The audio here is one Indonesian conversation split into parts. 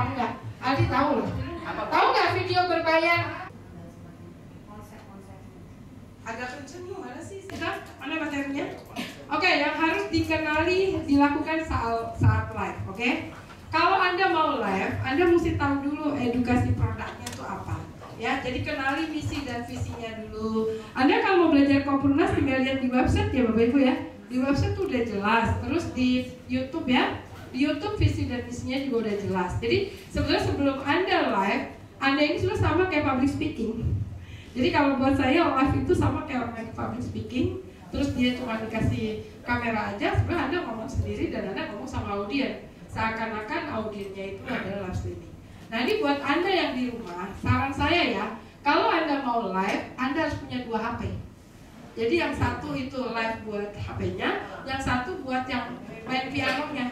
Tahu nggak? Aldi tahu loh. Tahu nggak video berbayar? Agak kenceng nih, mana sih? Mana materinya? Oke, yang harus dikenali, dilakukan saat live, oke? Kalau Anda mau live, Anda mesti tahu dulu edukasi produknya itu apa. Ya, jadi kenali misi dan visinya dulu. Anda kalau mau belajar Kompurnas tinggal lihat di website ya Bapak Ibu ya. Di website tuh udah jelas. Terus di YouTube ya, di YouTube visi dan misinya juga udah jelas. Jadi sebenarnya sebelum Anda live, Anda ini sudah sama kayak public speaking. Jadi kalau buat saya live itu sama kayak orang public speaking. Terus dia cuma dikasih kamera aja, sebenarnya Anda ngomong sendiri dan Anda ngomong sama audien. Seakan-akan audiennya itu adalah live streaming. Nah ini buat Anda yang di rumah, saran saya ya, kalau Anda mau live, Anda harus punya 2 HP. Jadi yang satu itu live buat HP-nya, yang satu buat yang main pianonya.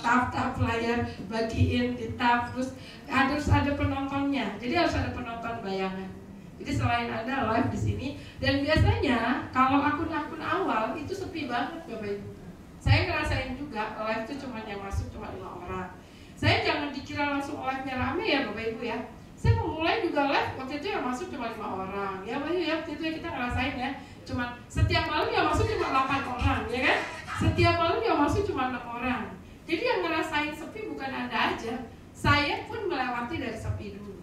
Tap layar, bagiin, ditap, terus harus ada penontonnya. Jadi harus ada penonton bayangan. Jadi selain Anda live di sini, dan biasanya kalau akun-akun awal itu sepi banget Bapak Ibu. Saya ngerasain juga live itu cuma yang masuk cuma 5 orang. Saya jangan dikira langsung live-nya rame ya Bapak Ibu ya. Saya memulai juga live waktu itu yang masuk cuma 5 orang. Ya Bapak Ibu ya, waktu itu ya kita ngerasain ya. Cuma setiap malam yang masuk cuma 8 orang, ya kan? Setiap malam yang masuk cuma 6 orang. Jadi yang ngerasain sepi bukan Anda aja. Saya pun melewati dari sepi dulu.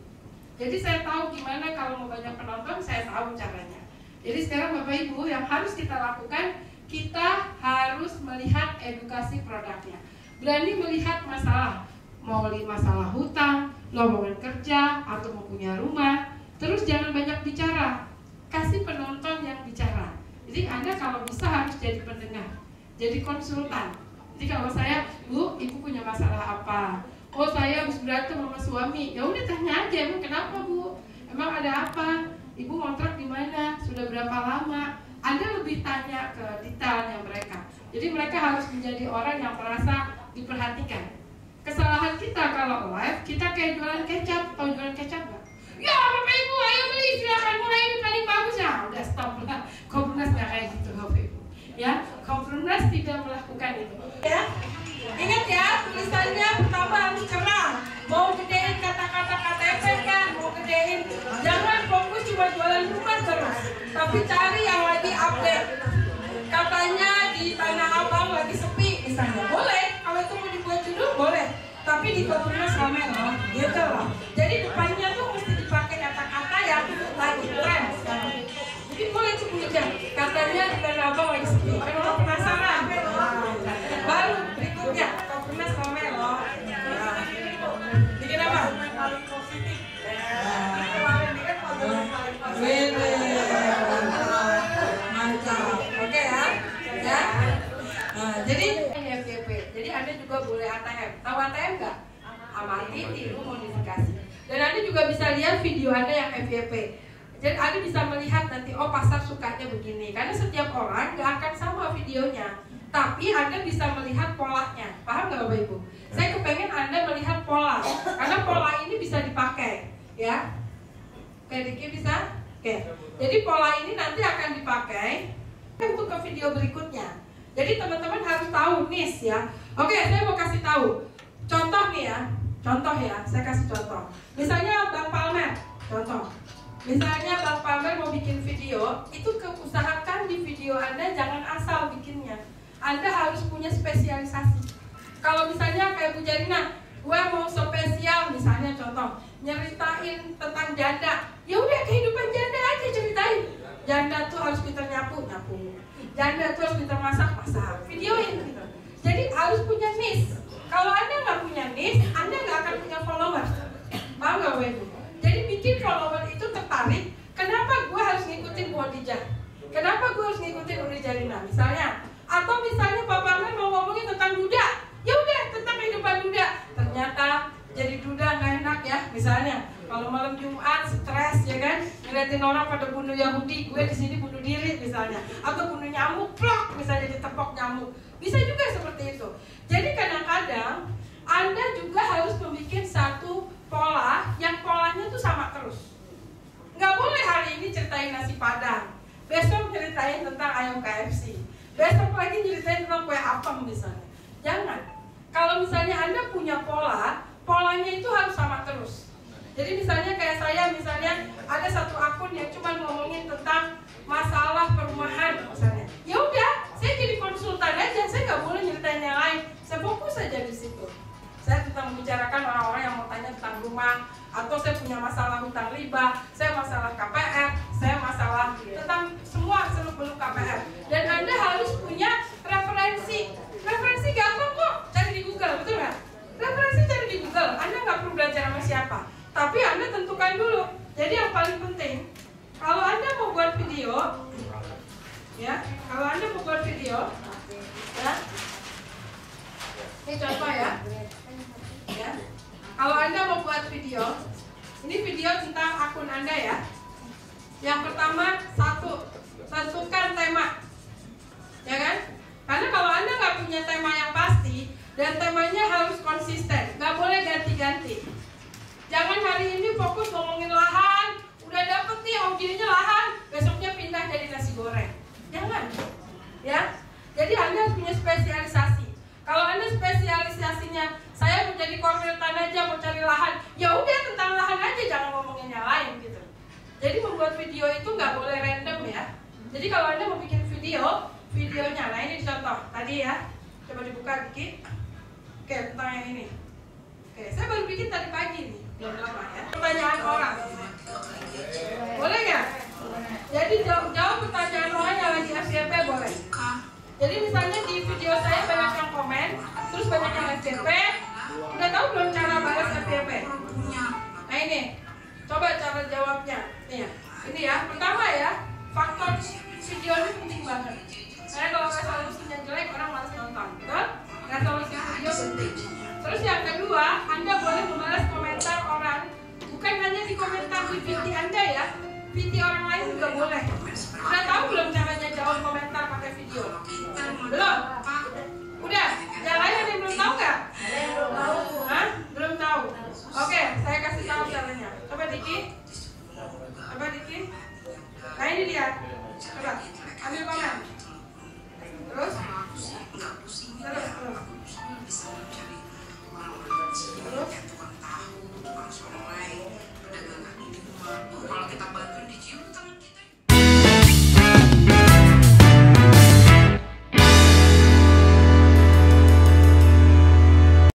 Jadi saya tahu gimana kalau mau banyak penonton, saya tahu caranya. Jadi sekarang Bapak Ibu yang harus kita lakukan, kita harus melihat edukasi produknya. Berani melihat masalah. Mau masalah hutang, lowongan kerja, atau mau punya rumah. Terus jangan banyak bicara, kasih penonton yang bicara. Jadi Anda kalau bisa harus jadi pendengar, jadi konsultan. Jadi kalau saya, Bu, Ibu punya masalah apa? Oh saya habis berantem sama suami. Ya udah tanya aja, emang kenapa Bu? Emang ada apa? Ibu kontrak di mana? Sudah berapa lama? Anda lebih tanya ke detailnya mereka. Jadi mereka harus menjadi orang yang merasa diperhatikan. Kesalahan kita kalau live, kita kayak jualan kecap. Tahu jualan kecap nggak? Ya Bapak Ibu, ayo beli, silakan mulai, ini paling bagus ya. Udah stop lah. Kompurnas nggak kayak gitu Bapak Ibu. Ya, Kompurnas tidak melakukan itu. Ya, ingat ya, tulisannya pertama harus cerah. Mau gedein kata-kata KTP kan, mau gedein. Jangan fokus cuma jualan rumah terus, tapi cari yang lagi update. Katanya di Tanah Abang lagi sepi, misalnya boleh. Kalau itu mau dibuat judul boleh, tapi di Kompurnas rame loh, gitu loh. Jadi depannya tuh mesti dipakai kata-kata yang lagi tren sekarang. Jadi boleh sebutkan, katanya di Tanah Abang lagi sepi. Kan orang penasaran. Baru berikutnya Kompurnas rame loh. Bikin apa? Mantap. Oke ya. Ya. Nah, jadi FYP. Jadi Anda juga boleh ATM. Tahu ATM nggak? Amati, tiru, modifikasi. Dan Anda juga bisa lihat video Anda yang FYP. Jadi Anda bisa melihat nanti, oh pasar sukanya begini. Karena setiap orang nggak akan sama videonya. Tapi Anda bisa melihat polanya. Paham nggak Bapak Ibu? Saya kepengen Anda melihat pola. Karena pola ini bisa dipakai. Ya. Oke, Diki bisa? Oke. Jadi pola ini nanti akan dipakai untuk ke video berikutnya. Jadi teman-teman harus tahu niche ya. Oke, saya mau kasih tahu. Contoh nih ya. Contoh ya, saya kasih contoh. Misalnya Bang Palmer, contoh. Misalnya Bang Palmer mau bikin video, itu usahakan di video Anda jangan asal bikinnya. Anda harus punya spesialisasi. Kalau misalnya kayak Bu Jarina, gue mau spesial misalnya contoh, nyeritain tentang janda. Ya udah kehidupan janda aja ceritain. Janda tuh harus pintar nyapu. Janda tuh harus pintar masak. Videoin gitu. Jadi harus punya niche. Kalau Anda nggak punya niche, Anda nggak akan punya followers. Paham nggak Bapak Ibu? Jadi bikin follower itu tertarik. Kenapa gue harus ngikutin Bu Odija? Kenapa gue harus ngikutin Uri Jarina? Misalnya. Atau misalnya Pak Palmer mau ngomongin tentang duda. Ya udah tentang kehidupan duda. Ternyata jadi duda nggak enak ya. Misalnya kalau malam Jumat stres ya kan, ngeliatin orang pada bunuh Yahudi, gue di sini bunuh diri misalnya. Atau bunuh nyamuk, plok misalnya ditepok nyamuk. Bisa juga seperti itu. Jadi kadang-kadang Anda juga harus membuat satu pola yang polanya tuh sama terus. Nggak boleh hari ini ceritain nasi padang, besok ceritain tentang ayam KFC, besok lagi ceritain tentang kue apem misalnya. Jangan. Kalau misalnya Anda punya pola, polanya Jadi misalnya kayak saya, misalnya ada satu akun yang cuma ngomongin tentang masalah perumahan misalnya. Ya udah, saya jadi konsultan aja, saya nggak boleh nyeritain yang lain. Saya fokus saja di situ. Saya tentang membicarakan orang-orang yang mau tanya tentang rumah, atau saya punya masalah hutang riba, saya masalah KPR, saya masalah tentang semua seluk-beluk KPR. Dan Anda harus punya referensi. Referensi gampang kok, cari di Google, betul nggak? Referensi cari di Google, Anda nggak perlu belajar sama siapa. Tapi Anda tentukan dulu. Jadi yang paling penting, kalau Anda mau buat video, ya, kalau Anda mau buat video, ya, ini contoh ya. Ya, kalau Anda mau buat video, ini video tentang akun Anda ya. Yang pertama, tentukan tema, ya kan? Karena kalau Anda nggak punya tema yang pasti dan temanya harus konsisten, nggak boleh ganti-ganti. Jangan hari ini fokus ngomongin lahan, udah dapet nih audionya lahan, besoknya pindah jadi nasi goreng. Jangan, ya. Jadi Anda harus punya spesialisasi. Kalau Anda spesialisasinya, saya mau jadi konsultan aja, mau cari lahan, ya udah tentang lahan aja, jangan ngomongin yang lain gitu. Jadi membuat video itu nggak boleh random ya. Jadi kalau Anda mau bikin videonya, nah ini contoh tadi ya, coba dibuka dikit. Oke, tentang yang ini. Oke, saya baru bikin tadi pagi nih, belum lama ya. Pertanyaan orang, boleh nggak? Jadi jawab pertanyaan orang yang lagi FYP boleh. Jadi misalnya di video saya banyak yang komen, terus banyak yang FYP. Udah tahu belum cara balas FYP? Nah ini, coba cara jawabnya. Nih ya, ini ya. Pertama ya, faktor video ini penting banget. Karena kalau resolusinya jelek, orang malas nonton, betul? Resolusi video penting. Terus yang kedua, Anda boleh membalas komentar orang, bukan hanya di komentar di VT Anda ya, VT orang lain juga boleh. Udah tahu belum caranya jawab komentar pakai video? Belum? Udah? Yang lain ada yang belum tahu nggak?